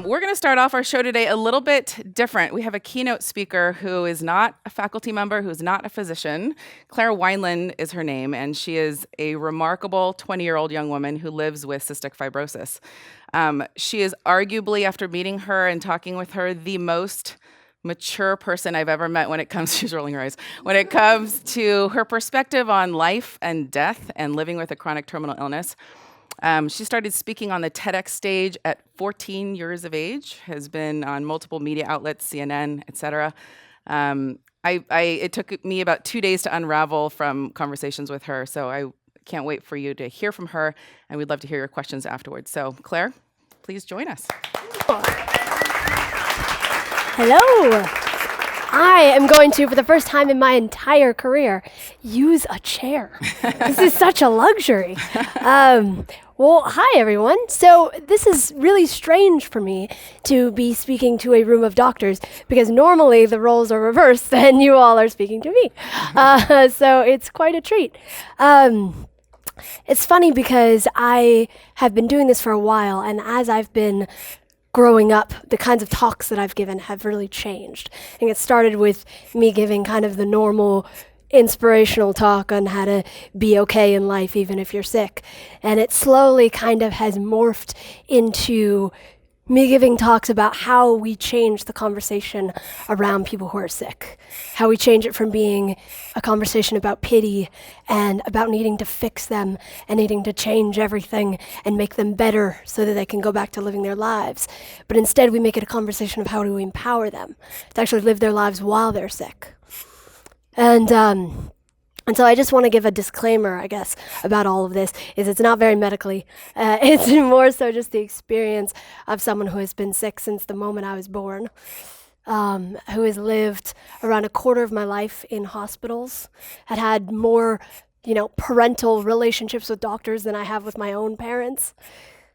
We're going to start off our show today a little bit different. We have a keynote speaker who is not a faculty member, who's not a physician. Claire Wineland is her name, and she is a remarkable 20-year-old young woman who lives with cystic fibrosis. She is arguably, after meeting her and talking with her, the most mature person I've ever met when it comes, she's rolling her eyes, when it comes to her perspective on life and death and living with a chronic terminal illness. She started speaking on the TEDx stage at 14 years of age, has been on multiple media outlets, CNN, etc. It took me about 2 days to unravel from conversations with her, so I can't wait for you to hear from her, and we'd love to hear your questions afterwards. So, Claire, please join us. Hello. I am going to, for the first time in my entire career, use a chair. This is such a luxury. Well, hi, everyone. So this is really strange for me to be speaking to a room of doctors because normally the roles are reversed and you all are speaking to me. So it's quite a treat. It's funny because I have been doing this for a while, and as I've been growing up, the kinds of talks that I've given have really changed. I think it started with me giving kind of the normal inspirational talk on how to be okay in life even if you're sick. And it slowly kind of has morphed into me giving talks about how we change the conversation around people who are sick. How we change it from being a conversation about pity and about needing to fix them and needing to change everything and make them better so that they can go back to living their lives. But instead we make it a conversation of how do we empower them to actually live their lives while they're sick. And so I just want to give a disclaimer, I guess, about all of this, is it's not very medically. It's more so just the experience of someone who has been sick since the moment I was born, who has lived around a quarter of my life in hospitals, had more, parental relationships with doctors than I have with my own parents,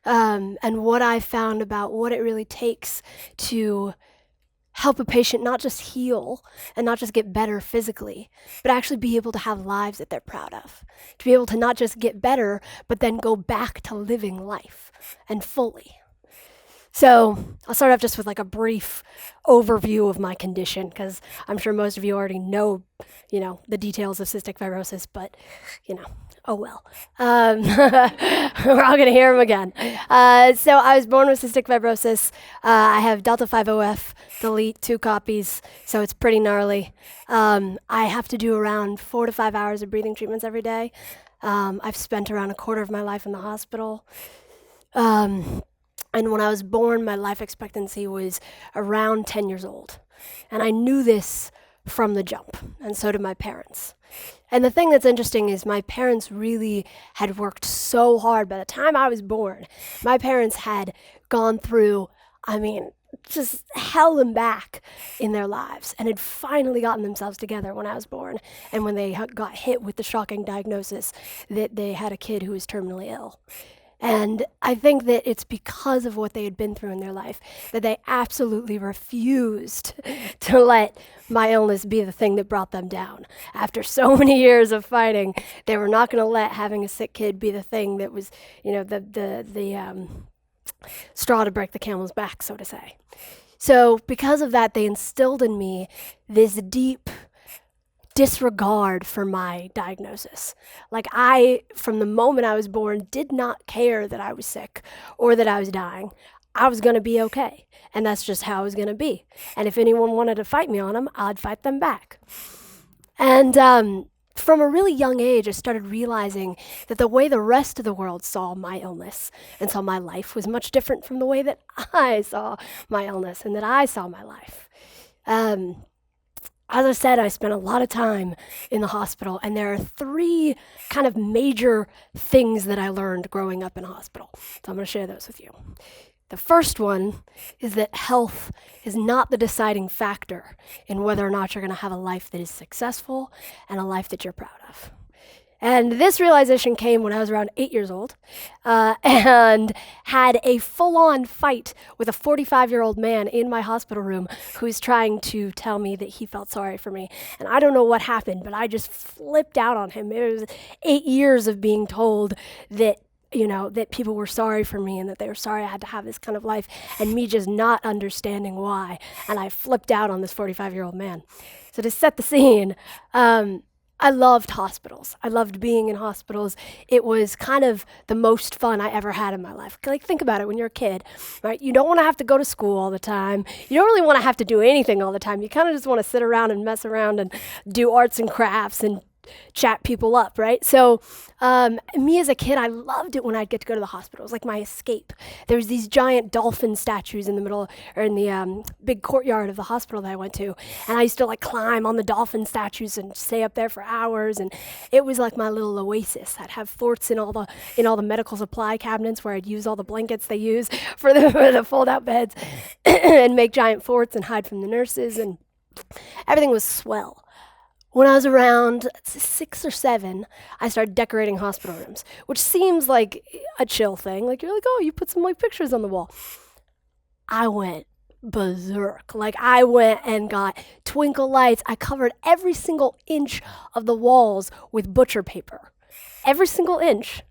and what I found about what it really takes to help a patient not just heal and not just get better physically, but actually be able to have lives that they're proud of. To be able to not just get better, but then go back to living life and fully. So I'll start off just with like a brief overview of my condition, because I'm sure most of you already know, the details of cystic fibrosis, but, oh well. We're all going to hear them again. So I was born with cystic fibrosis. I have delta 5OF, delete 2 copies, so it's pretty gnarly. I have to do around 4 to 5 hours of breathing treatments every day. I've spent around a quarter of my life in the hospital. And when I was born, my life expectancy was around 10 years old. And I knew this from the jump, and so did my parents. And the thing that's interesting is my parents really had worked so hard. By the time I was born, my parents had gone through, just hell and back in their lives, and had finally gotten themselves together when I was born, and when they got hit with the shocking diagnosis that they had a kid who was terminally ill. And I think that it's because of what they had been through in their life that they absolutely refused to let my illness be the thing that brought them down. After so many years of fighting, they were not going to let having a sick kid be the thing that was, the straw to break the camel's back, so to say. So because of that, they instilled in me this deep disregard for my diagnosis. Like from the moment I was born, did not care that I was sick or that I was dying. I was going to be okay. And that's just how I was going to be. And if anyone wanted to fight me on them, I'd fight them back. And from a really young age, I started realizing that the way the rest of the world saw my illness and saw my life was much different from the way that I saw my illness and that I saw my life. As I said, I spent a lot of time in the hospital, and there are 3 kind of major things that I learned growing up in a hospital. So I'm going to share those with you. The first one is that health is not the deciding factor in whether or not you're going to have a life that is successful and a life that you're proud of. And this realization came when I was around 8 years old and had a full-on fight with a 45-year-old man in my hospital room who's trying to tell me that he felt sorry for me. And I don't know what happened, but I just flipped out on him. It was 8 years of being told that that people were sorry for me and that they were sorry I had to have this kind of life, and me just not understanding why. And I flipped out on this 45-year-old man. So to set the scene, I loved hospitals. I loved being in hospitals. It was kind of the most fun I ever had in my life. Like, think about it when you're a kid, right? You don't want to have to go to school all the time. You don't really want to have to do anything all the time. You kind of just want to sit around and mess around and do arts and crafts and chat people up, right? So me as a kid, I loved it when I'd get to go to the hospital. It was like my escape. There was these giant dolphin statues in the middle, or in the big courtyard of the hospital that I went to, and I used to like climb on the dolphin statues and stay up there for hours, and it was like my little oasis. I'd have forts in all the medical supply cabinets where I'd use all the blankets they use for the fold-out beds and make giant forts and hide from the nurses, and everything was swell. When I was around 6 or 7, I started decorating hospital rooms, which seems like a chill thing. Like, you're like, oh, you put some like pictures on the wall. I went berserk. Like, I went and got twinkle lights. I covered every single inch of the walls with butcher paper. Every single inch.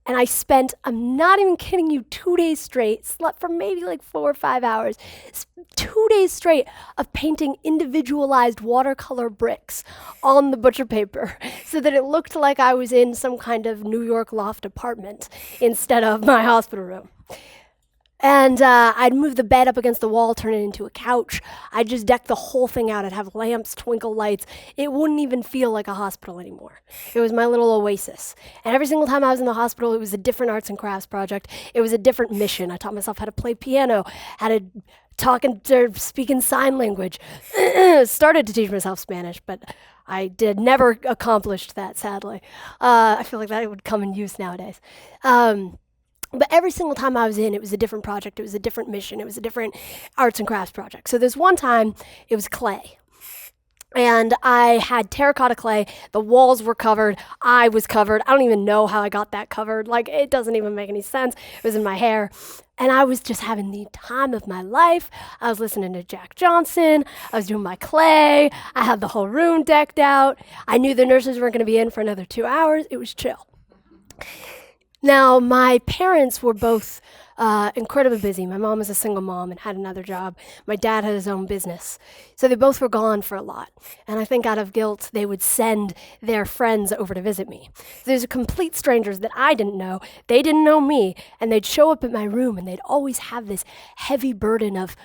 And I spent, I'm not even kidding you, 2 days straight, slept for maybe like 4 or 5 hours, 2 days straight of painting individualized watercolor bricks on the butcher paper so that it looked like I was in some kind of New York loft apartment instead of my hospital room. And I'd move the bed up against the wall, turn it into a couch. I'd just deck the whole thing out. I'd have lamps, twinkle lights. It wouldn't even feel like a hospital anymore. It was my little oasis. And every single time I was in the hospital, it was a different arts and crafts project. It was a different mission. I taught myself how to play piano, how to talk and speak in sign language. Started to teach myself Spanish, but I never accomplished that, sadly. I feel like that would come in use nowadays. But every single time I was in, it was a different project, it was a different mission, it was a different arts and crafts project. So this one time, it was clay. And I had terracotta clay, the walls were covered, I was covered. I don't even know how I got that covered. Like, it doesn't even make any sense. It was in my hair. And I was just having the time of my life. I was listening to Jack Johnson. I was doing my clay. I had the whole room decked out. I knew the nurses weren't going to be in for another 2 hours. It was chill. Now, my parents were both incredibly busy. My mom was a single mom and had another job. My dad had his own business. So they both were gone for a lot. And I think out of guilt, they would send their friends over to visit me. There's complete strangers that I didn't know. They didn't know me. And they'd show up at my room and they'd always have this heavy burden of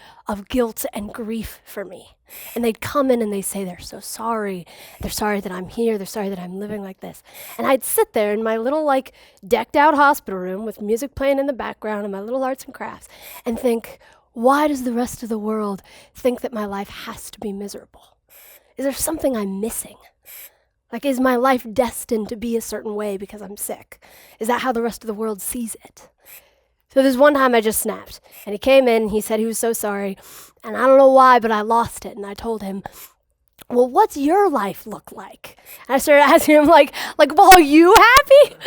guilt and grief for me. And they'd come in and they'd say, they're so sorry. They're sorry that I'm here. They're sorry that I'm living like this. And I'd sit there in my little, like, decked out hospital room with music playing in the background and my little arts and crafts and think, why does the rest of the world think that my life has to be miserable? Is there something I'm missing? Like, is my life destined to be a certain way because I'm sick? Is that how the rest of the world sees it? So there's one time I just snapped, and he came in, he said he was so sorry, and I don't know why, but I lost it, and I told him, well, what's your life look like? And I started asking him, like, well, are you happy?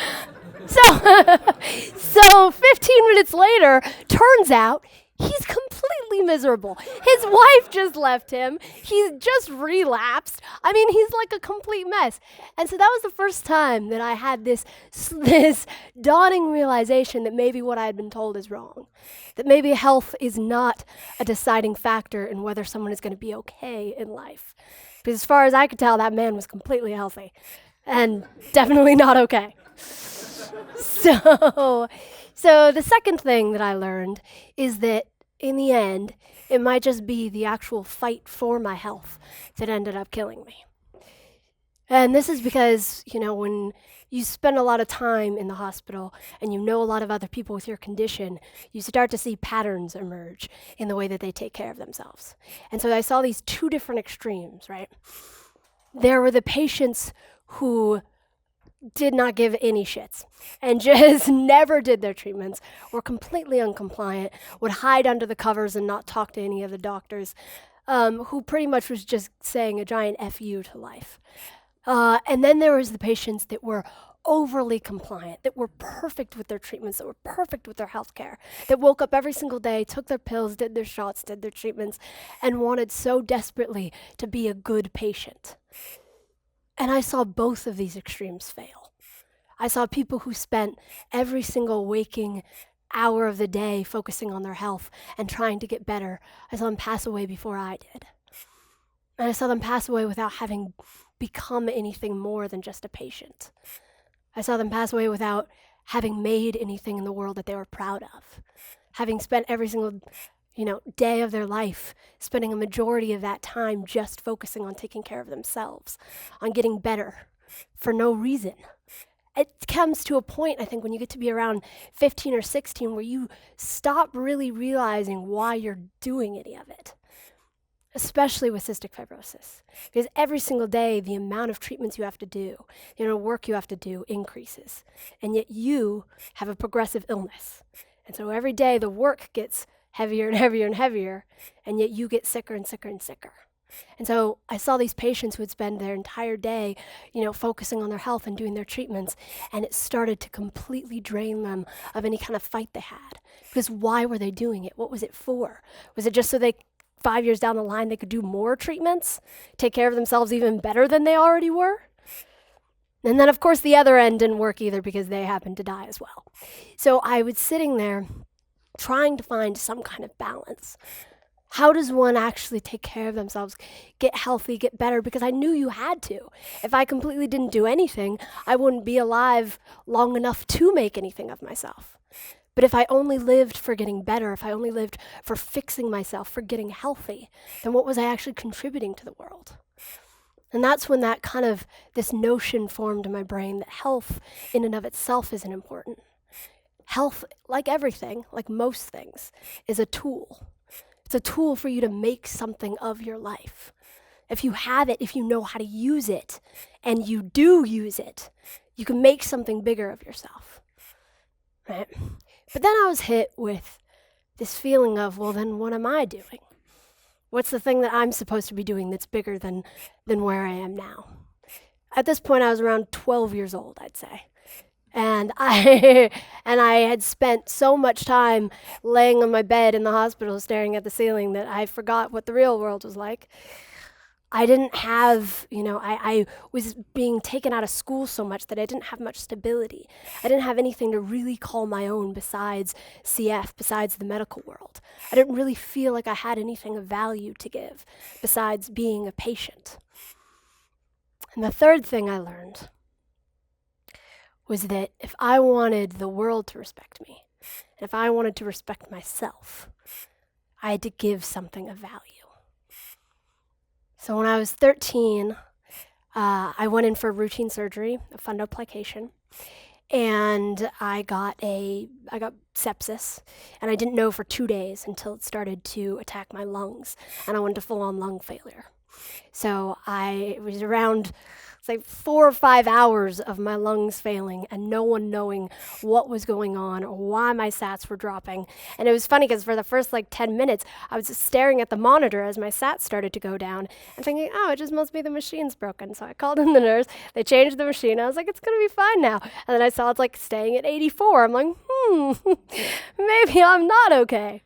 So 15 minutes later, turns out he's completely miserable. His wife just left him. He's just relapsed. I mean, he's like a complete mess. And so that was the first time that I had this dawning realization that maybe what I had been told is wrong. That maybe health is not a deciding factor in whether someone is going to be okay in life. Because as far as I could tell, that man was completely healthy and definitely not okay. So the second thing that I learned is that in the end, it might just be the actual fight for my health that ended up killing me. And this is because, when you spend a lot of time in the hospital and you know a lot of other people with your condition, you start to see patterns emerge in the way that they take care of themselves. And so I saw these two different extremes, right? There were the patients who did not give any shits and just never did their treatments, were completely uncompliant, would hide under the covers and not talk to any of the doctors, who pretty much was just saying a giant F you to life. And then there was the patients that were overly compliant, that were perfect with their treatments, that were perfect with their health care, that woke up every single day, took their pills, did their shots, did their treatments, and wanted so desperately to be a good patient. And I saw both of these extremes fail. I saw people who spent every single waking hour of the day focusing on their health and trying to get better. I saw them pass away before I did. And I saw them pass away without having become anything more than just a patient. I saw them pass away without having made anything in the world that they were proud of. Having spent every single, day of their life, spending a majority of that time just focusing on taking care of themselves, on getting better, for no reason. It comes to a point, I think, when you get to be around 15 or 16 where you stop really realizing why you're doing any of it, especially with cystic fibrosis. Because every single day, the amount of treatments you have to do, work you have to do increases. And yet you have a progressive illness. And so every day the work gets heavier and heavier and heavier, and yet you get sicker and sicker and sicker. And so I saw these patients who would spend their entire day, focusing on their health and doing their treatments, and it started to completely drain them of any kind of fight they had. Because why were they doing it? What was it for? Was it just so 5 years down the line they could do more treatments, take care of themselves even better than they already were? And then, of course, the other end didn't work either because they happened to die as well. So I was sitting there trying to find some kind of balance. How does one actually take care of themselves, get healthy, get better? Because I knew you had to. If I completely didn't do anything, I wouldn't be alive long enough to make anything of myself. But if I only lived for getting better, if I only lived for fixing myself, for getting healthy, then what was I actually contributing to the world? And that's when this notion formed in my brain that health in and of itself isn't important. Health, like everything, like most things, is a tool. It's a tool for you to make something of your life. If you have it, if you know how to use it, and you do use it, you can make something bigger of yourself, right? But then I was hit with this feeling of, well, then what am I doing? What's the thing that I'm supposed to be doing that's bigger than where I am now? At this point, I was around 12 years old, I'd say. And I had spent so much time laying on my bed in the hospital staring at the ceiling that I forgot what the real world was like. I didn't have, I was being taken out of school so much that I didn't have much stability. I didn't have anything to really call my own besides CF, besides the medical world. I didn't really feel like I had anything of value to give besides being a patient. And the third thing I learned was that if I wanted the world to respect me, and if I wanted to respect myself, I had to give something of value. So when I was 13, I went in for routine surgery, a fundoplication, and I got sepsis, and I didn't know for 2 days until it started to attack my lungs, and I went to full-on lung failure. So it was around 4 or 5 hours of my lungs failing and no one knowing what was going on or why my sats were dropping. And it was funny because for the first 10 minutes, I was just staring at the monitor as my sats started to go down and thinking, oh, it just must be the machine's broken. So I called in the nurse, they changed the machine. I was like, it's going to be fine now. And then I saw it's staying at 84. I'm like, maybe I'm not okay.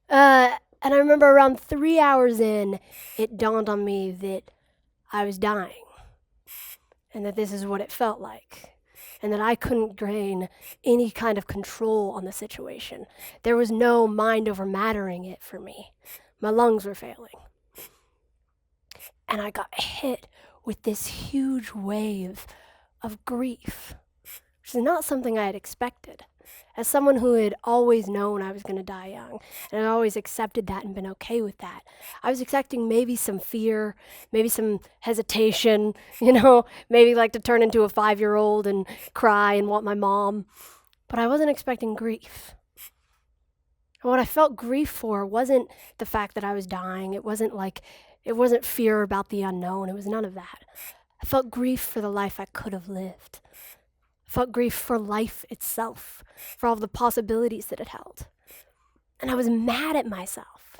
And I remember around 3 hours in, it dawned on me that I was dying. And that this is what it felt like, and that I couldn't gain any kind of control on the situation. There was no mind over mattering it for me. My lungs were failing. And I got hit with this huge wave of grief, which is not something I had expected. As someone who had always known I was going to die young, and I always accepted that and been okay with that, I was expecting maybe some fear, maybe some hesitation, maybe to turn into a 5-year-old and cry and want my mom. But I wasn't expecting grief. And what I felt grief for wasn't the fact that I was dying. It wasn't fear about the unknown. It was none of that. I felt grief for the life I could have lived. Felt grief for life itself, for all the possibilities that it held. And I was mad at myself.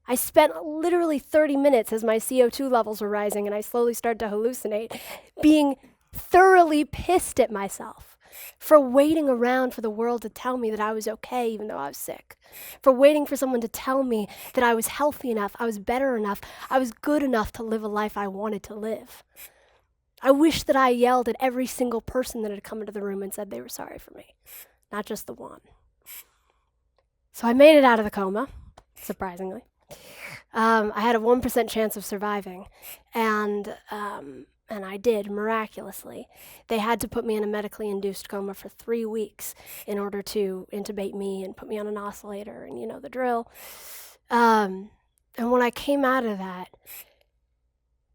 I spent literally 30 minutes as my CO2 levels were rising and I slowly started to hallucinate, being thoroughly pissed at myself for waiting around for the world to tell me that I was okay even though I was sick, for waiting for someone to tell me that I was healthy enough, I was better enough, I was good enough to live a life I wanted to live. I wish that I yelled at every single person that had come into the room and said they were sorry for me, not just the one. So I made it out of the coma, surprisingly. I had a 1% chance of surviving, and I did, miraculously. They had to put me in a medically induced coma for 3 weeks in order to intubate me and put me on an oscillator, and you know the drill. And when I came out of that,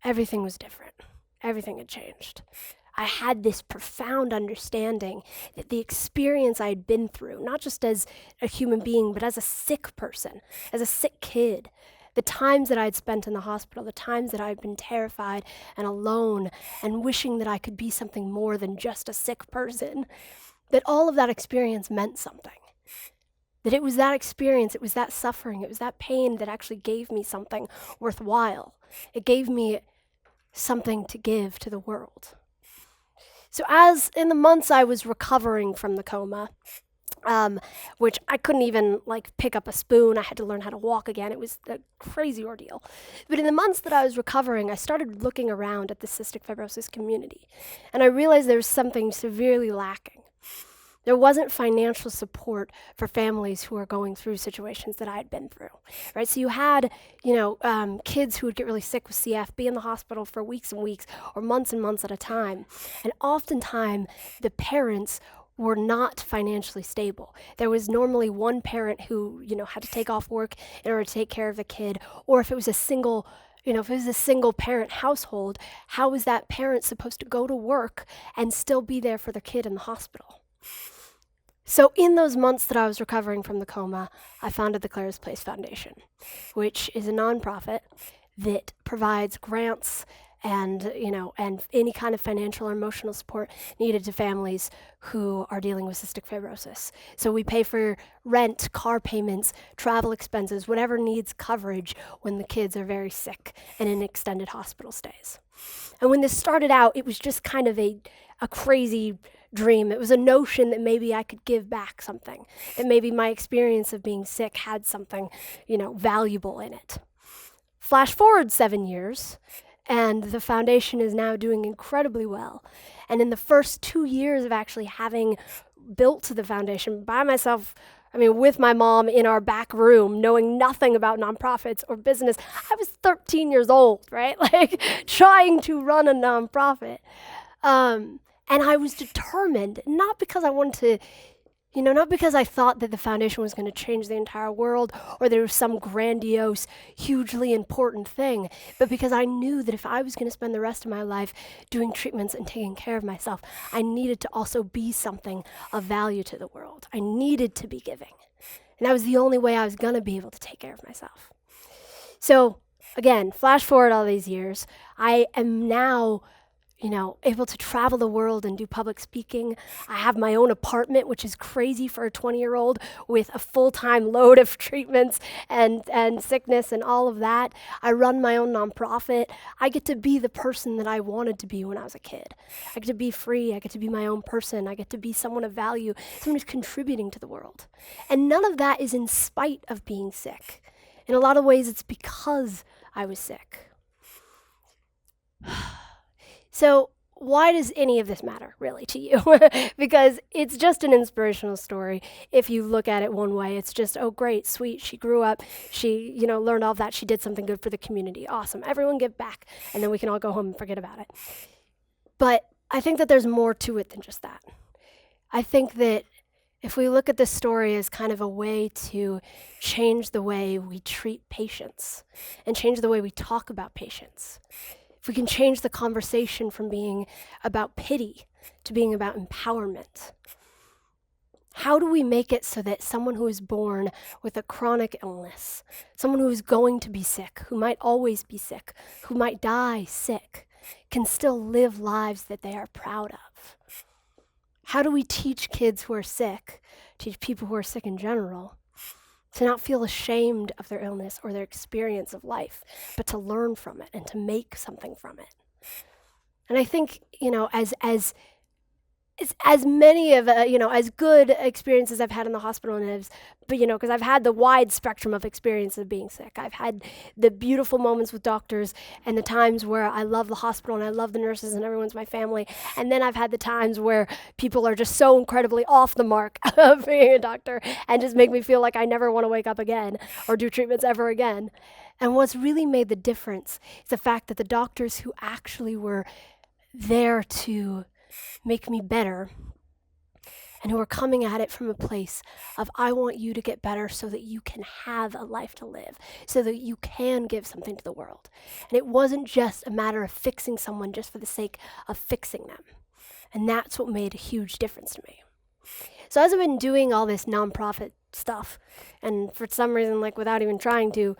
everything was different. Everything had changed. I had this profound understanding that the experience I had been through, not just as a human being, but as a sick person, as a sick kid, the times that I'd spent in the hospital, the times that I'd been terrified and alone and wishing that I could be something more than just a sick person, that all of that experience meant something. That it was that experience, it was that suffering, it was that pain that actually gave me something worthwhile. It gave me something to give to the world. So as in the months I was recovering from the coma, which I couldn't even pick up a spoon, I had to learn how to walk again, it was a crazy ordeal. But in the months that I was recovering, I started looking around at the cystic fibrosis community, and I realized there was something severely lacking. There wasn't financial support for families who are going through situations that I had been through, right? So you had, kids who would get really sick with CF, be in the hospital for weeks and weeks or months and months at a time. And oftentimes, the parents were not financially stable. There was normally one parent who, had to take off work in order to take care of the kid, or if it was a single parent household, how was that parent supposed to go to work and still be there for the kid in the hospital? So in those months that I was recovering from the coma, I founded the Claire's Place Foundation, which is a nonprofit that provides grants and any kind of financial or emotional support needed to families who are dealing with cystic fibrosis. So we pay for rent, car payments, travel expenses, whatever needs coverage when the kids are very sick and in extended hospital stays. And when this started out, it was just kind of a crazy dream. It was a notion that maybe I could give back something, that maybe my experience of being sick had something, valuable in it. Flash forward 7 years, and the foundation is now doing incredibly well. And in the first 2 years of actually having built the foundation by myself, with my mom in our back room, knowing nothing about nonprofits or business, I was 13 years old, right? Trying to run a nonprofit. And I was determined, not because I wanted to, not because I thought that the foundation was going to change the entire world or there was some grandiose, hugely important thing, but because I knew that if I was going to spend the rest of my life doing treatments and taking care of myself, I needed to also be something of value to the world. I needed to be giving. And that was the only way I was going to be able to take care of myself. So, again, flash forward all these years, I am now able to travel the world and do public speaking. I have my own apartment, which is crazy for a 20-year-old with a full-time load of treatments and sickness and all of that. I run my own nonprofit. I get to be the person that I wanted to be when I was a kid. I get to be free. I get to be my own person. I get to be someone of value, someone who's contributing to the world. And none of that is in spite of being sick. In a lot of ways, it's because I was sick. So why does any of this matter, really, to you? Because it's just an inspirational story. If you look at it one way, it's just, oh, great, sweet, she grew up, she, learned all that, she did something good for the community. Awesome, everyone give back, and then we can all go home and forget about it. But I think that there's more to it than just that. I think that if we look at this story as kind of a way to change the way we treat patients and change the way we talk about patients, if we can change the conversation from being about pity to being about empowerment, how do we make it so that someone who is born with a chronic illness, someone who is going to be sick, who might always be sick, who might die sick, can still live lives that they are proud of? How do we teach kids who are sick, teach people who are sick in general, to not feel ashamed of their illness or their experience of life, but to learn from it and to make something from it. And I think, as many of as good experiences I've had in the hospital but because I've had the wide spectrum of experience of being sick. I've had the beautiful moments with doctors and the times where I love the hospital and I love the nurses and everyone's my family. And then I've had the times where people are just so incredibly off the mark of being a doctor and just make me feel like I never want to wake up again or do treatments ever again. And what's really made the difference is the fact that the doctors who actually were there to make me better and who are coming at it from a place of, I want you to get better so that you can have a life to live, so that you can give something to the world. And it wasn't just a matter of fixing someone just for the sake of fixing them. And that's what made a huge difference to me. So as I've been doing all this nonprofit stuff, and for some reason, without even trying to,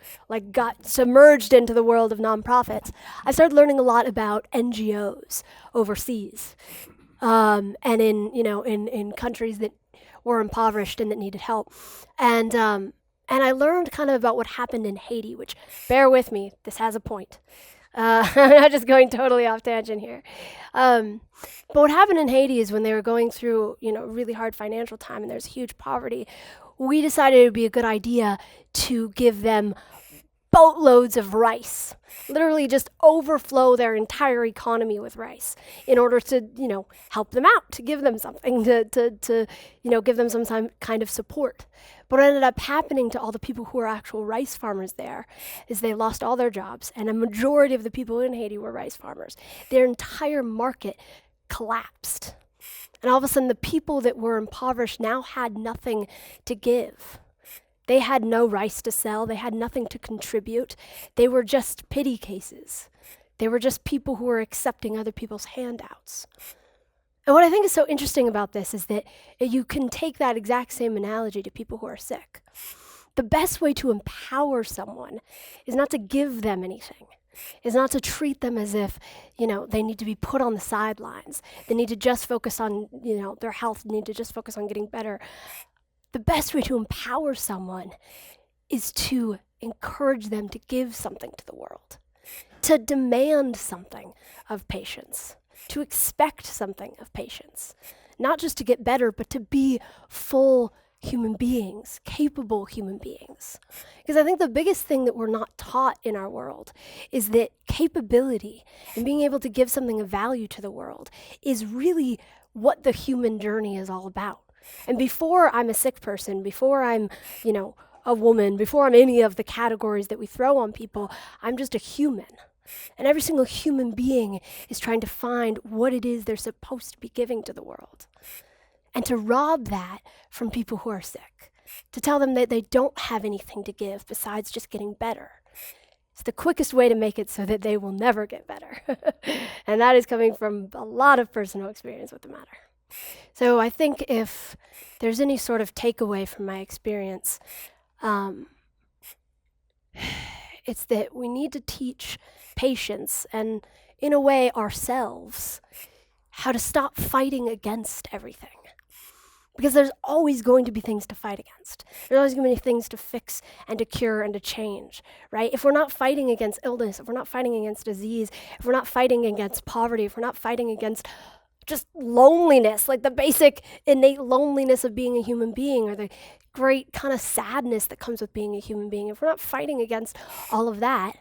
got submerged into the world of nonprofits, I started learning a lot about NGOs overseas, and in countries that were impoverished and that needed help, and I learned kind of about what happened in Haiti, which, bear with me, this has a point. I'm not just going totally off tangent here. But what happened in Haiti is when they were going through, really hard financial time and there's huge poverty, we decided it would be a good idea to give them boatloads of rice, literally just overflow their entire economy with rice in order to, help them out, to give them something, to give them some kind of support. But what ended up happening to all the people who were actual rice farmers there is they lost all their jobs, and a majority of the people in Haiti were rice farmers. Their entire market collapsed. And all of a sudden, the people that were impoverished now had nothing to give. They had no rice to sell. They had nothing to contribute. They were just pity cases. They were just people who were accepting other people's handouts. And what I think is so interesting about this is that you can take that exact same analogy to people who are sick. The best way to empower someone is not to give them anything, is not to treat them as if, they need to be put on the sidelines. They need to just focus on, their health, need to just focus on getting better. The best way to empower someone is to encourage them to give something to the world, to demand something of patients, to expect something of patients, not just to get better, but to be full human beings, capable human beings. Because I think the biggest thing that we're not taught in our world is that capability and being able to give something of value to the world is really what the human journey is all about. And before I'm a sick person, before I'm, a woman, before I'm any of the categories that we throw on people, I'm just a human. And every single human being is trying to find what it is they're supposed to be giving to the world. And to rob that from people who are sick, to tell them that they don't have anything to give besides just getting better. It's the quickest way to make it so that they will never get better. And that is coming from a lot of personal experience with the matter. So I think if there's any sort of takeaway from my experience, it's that we need to teach patients and, in a way, ourselves, how to stop fighting against everything. Because there's always going to be things to fight against. There's always going to be things to fix and to cure and to change, right? If we're not fighting against illness, if we're not fighting against disease, if we're not fighting against poverty, if we're not fighting against just loneliness, like the basic innate loneliness of being a human being, or the great kind of sadness that comes with being a human being, if we're not fighting against all of that,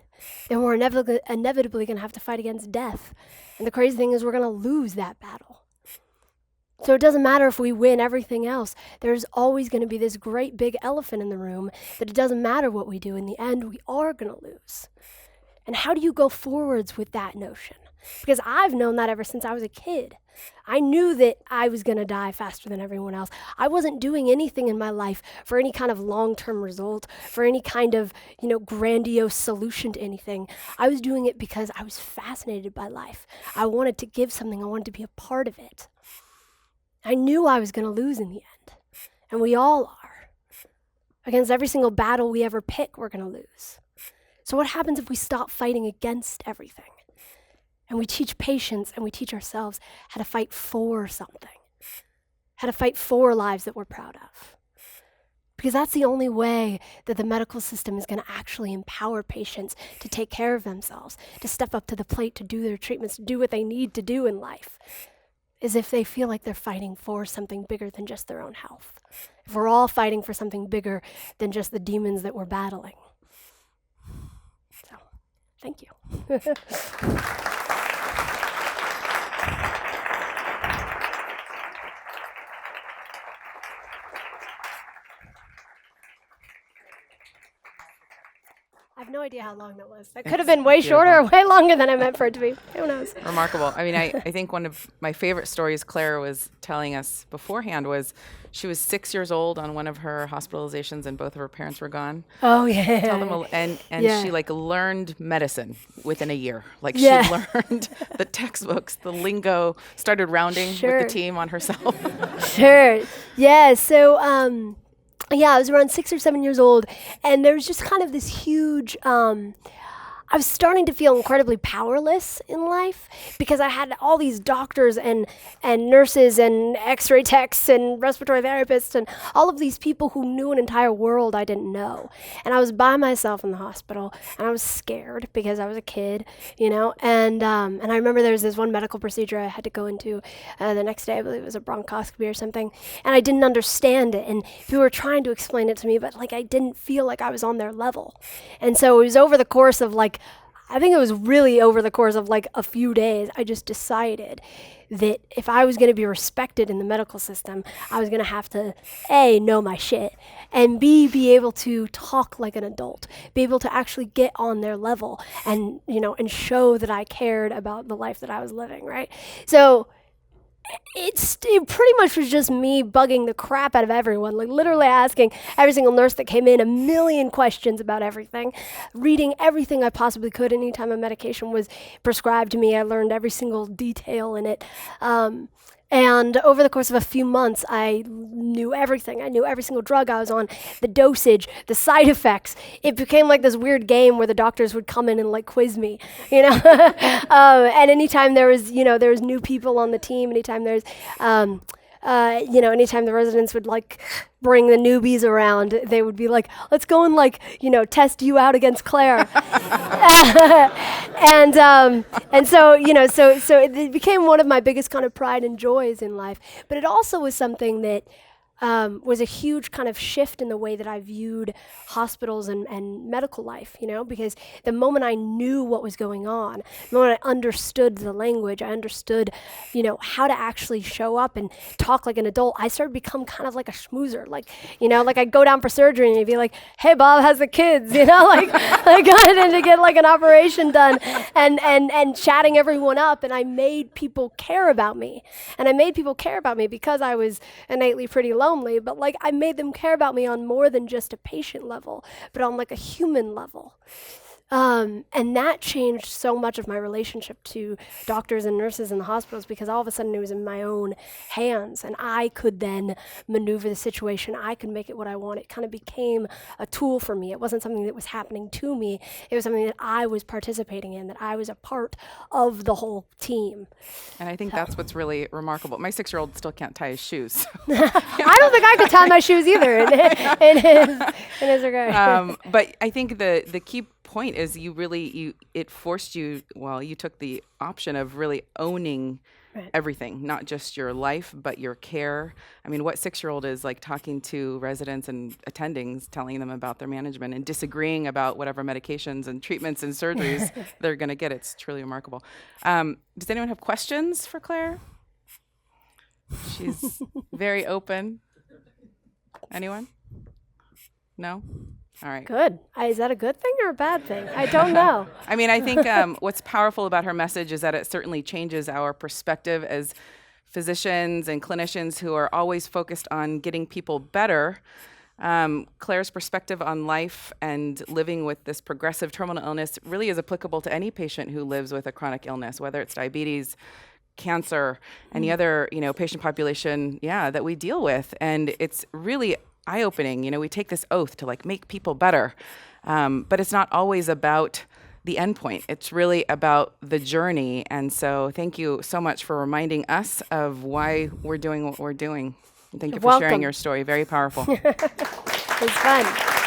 then we're inevitably going to have to fight against death. And the crazy thing is we're going to lose that battle. So it doesn't matter if we win everything else. There's always going to be this great big elephant in the room that it doesn't matter what we do. In the end, we are going to lose. And how do you go forwards with that notion? Because I've known that ever since I was a kid. I knew that I was going to die faster than everyone else. I wasn't doing anything in my life for any kind of long-term result, for any kind of, grandiose solution to anything. I was doing it because I was fascinated by life. I wanted to give something. I wanted to be a part of it. I knew I was going to lose in the end. And we all are. Against every single battle we ever pick, we're going to lose. So what happens if we stop fighting against everything? And we teach patients and we teach ourselves how to fight for something, how to fight for lives that we're proud of. because that's the only way that the medical system is going to actually empower patients to take care of themselves, to step up to the plate, to do their treatments, to do what they need to do in life, is if they feel like they're fighting for something bigger than just their own health. If we're all fighting for something bigger than just the demons that we're battling. So, thank you. I have no idea how long that was. That could have been way shorter or way longer than I meant for it to be. Who knows? Remarkable. I mean, I think one of my favorite stories Claire was telling us beforehand was she was 6 years old on one of her hospitalizations and both of her parents were gone. Oh, yeah. Tell them and Yeah. she like learned medicine within a year. Like Yeah. she learned the textbooks, the lingo, started rounding with Sure. the team on herself. Sure. Yeah. So, yeah, I was around 6 or 7 years old, and there was just kind of this huge, I was starting to feel incredibly powerless in life because I had all these doctors and nurses and x-ray techs and respiratory therapists and all of these people who knew an entire world I didn't know. And I was by myself in the hospital, and I was scared because I was a kid, you know, and I remember there was this one medical procedure I had to go into the next day. I believe it was a bronchoscopy or something, and I didn't understand it, and people were trying to explain it to me, but like I didn't feel like I was on their level. And so it was over the course of like, I think it was really over the course of like a few days, I just decided that if I was going to be respected in the medical system, I was going to have to A, know my shit, and B, be able to talk like an adult, be able to actually get on their level and, you know, and show that I cared about the life that I was living, right? So it pretty much was just me bugging the crap out of everyone, like literally asking every single nurse that came in a million questions about everything, reading everything I possibly could. Anytime a medication was prescribed to me, I learned every single detail in it. And over the course of a few months, I knew everything. I knew every single drug I was on, the dosage, the side effects. It became like this weird game where the doctors would come in and like quiz me, you know. And anytime there was, you know, there was new people on the team, anytime there's, you know, anytime the residents would like bring the newbies around, they would be like, let's go and like, you know, test you out against Claire. And so, you know, so it became one of my biggest kind of pride and joys in life. But it also was something that was a huge kind of shift in the way that I viewed hospitals and medical life, you know, because the moment I knew what was going on, the moment I understood the language, I understood, you know, how to actually show up and talk like an adult, I started to become kind of like a schmoozer. Like, you know, like I'd go down for surgery and he'd be like, hey, Bob, how's the kids? You know, like I got in to get like an operation done and chatting everyone up, and I made people care about me. And I made people care about me because I was innately pretty lonely, but like I made them care about me on more than just a patient level, but on like a human level. And that changed so much of my relationship to doctors and nurses in the hospitals, because all of a sudden it was in my own hands and I could then maneuver the situation. I could make it what I want. It kind of became a tool for me. It wasn't something that was happening to me. It was something that I was participating in, that I was a part of the whole team. And I think that's what's really remarkable. My 6-year-old still can't tie his shoes. I don't think I could tie my shoes either in his regard. But I think the key point is it forced you, well, you took the option of really owning everything, not just your life, but your care. I mean, what 6-year-old is like talking to residents and attendings, telling them about their management and disagreeing about whatever medications and treatments and surgeries they're going to get. It's truly remarkable. Does anyone have questions for Claire? She's very open. Anyone? No? All right. Good. Is that a good thing or a bad thing? I don't know. I mean, I think what's powerful about her message is that it certainly changes our perspective as physicians and clinicians who are always focused on getting people better. Claire's perspective on life and living with this progressive terminal illness really is applicable to any patient who lives with a chronic illness, whether it's diabetes, cancer, any other, you know, patient population, that we deal with. And it's really eye-opening. You know, we take this oath to like make people better, but it's not always about the end point. It's really about the journey. And so thank you so much for reminding us of why we're doing what we're doing. Thank you for sharing your story. Very powerful. It was fun.